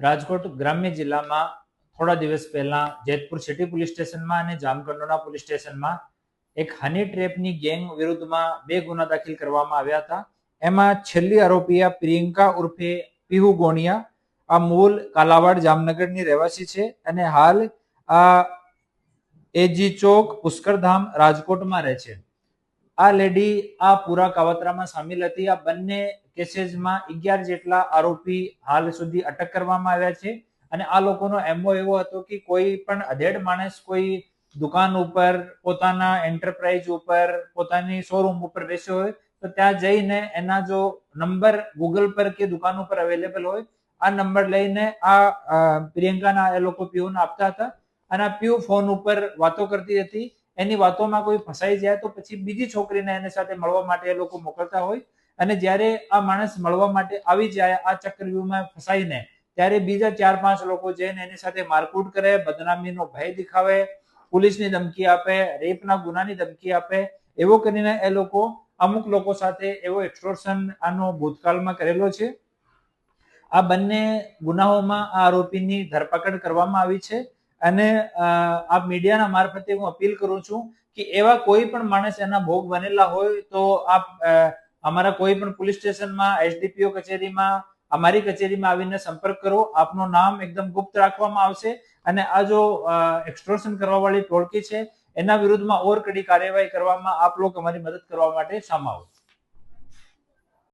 રાજકોટ ગ્રામ્ય જિલ્લામાં થોડા દિવસ પહેલા જેતપુર સિટી પોલીસ સ્ટેશનમાં અને જામકંડોરણા પોલીસ સ્ટેશનમાં એક હની ટ્રેપની ગેંગ વિરુદ્ધમાં 2 ગુના દાખલ કરવામાં આવ્યા હતા. એમાં છેલ્લી આરોપી પ્રિયંકા ઉર્ફે પીહુ ગોણિયા, આ મૂળ કાલાવાડ જામનગરની રહેવાસી છે અને હાલ આ એજી ચોક પુષ્કરધામ રાજકોટમાં રહે છે. આ લેડી આ પૂરા કાવતરામાં સામેલ હતી. આ બંને કેસીસમાં 11 જેટલા આરોપી હાલ સુધી અટક કરવામાં આવ્યા છે અને આ લોકોનો એમઓ એવો હતો કે કોઈ પણ અધેડ માણસ કોઈ દુકાન ઉપર, પોતાના એન્ટરપ્રાઇઝ ઉપર, પોતાની શોરૂમ ઉપર બેસ્યો હોય તો ત્યાં જઈને એના જો નંબર ગૂગલ પર કે દુકાન ઉપર અવેલેબલ હોય આ નંબર લઈને આ પ્રિયંકાના એ લોકો પીયુને આપતા હતા અને આ પીયુ ફોન ઉપર વાતો કરતી હતી. એની વાતોમાં કોઈ ફસાઈ જાય તો પછી બીજી છોકરીને એની સાથે મળવા માટે એ લોકો મોકલતા હોય અને જ્યારે આ માણસ મળવા માટે આવી જાય આ ચક્રવ્યૂહમાં ફસાઈને, ત્યારે બીજા 4-5 લોકો જઈને એની સાથે મારકૂટ કરે, બદનામીનો ભય દેખાવે, પોલીસની ધમકી આપે, રેપના ગુનાની ધમકી આપે. એવો કરીને એ લોકો અમુક લોકો સાથે એવો એક્સટોર્શન આનો ભૂતકાળમાં કરેલો છે. આ બંને ગુનાઓમાં આ આરોપીની ધરપકડ કરવામાં આવી છે અને આ મીડિયાના મારફતે હું અપીલ કરું છું કે એવા કોઈ પણ માણસ એના ભોગ બનેલા હોય તો આપ અમારા કોઈ પણ પોલીસ સ્ટેશનમાં, એસડીપીઓ કચેરીમાં, અમારી કચેરીમાં આવીને સંપર્ક કરો. આપનું નામ એકદમ ગુપ્ત રાખવામાં આવશે અને આ જો એક્સટોર્શન કરવા વાળી ટોળકી છે એના વિરુદ્ધમાં ઓર કડી કાર્યવાહી કરવામાં આપ લોકો અમારી મદદ કરવા માટે સામા આવો.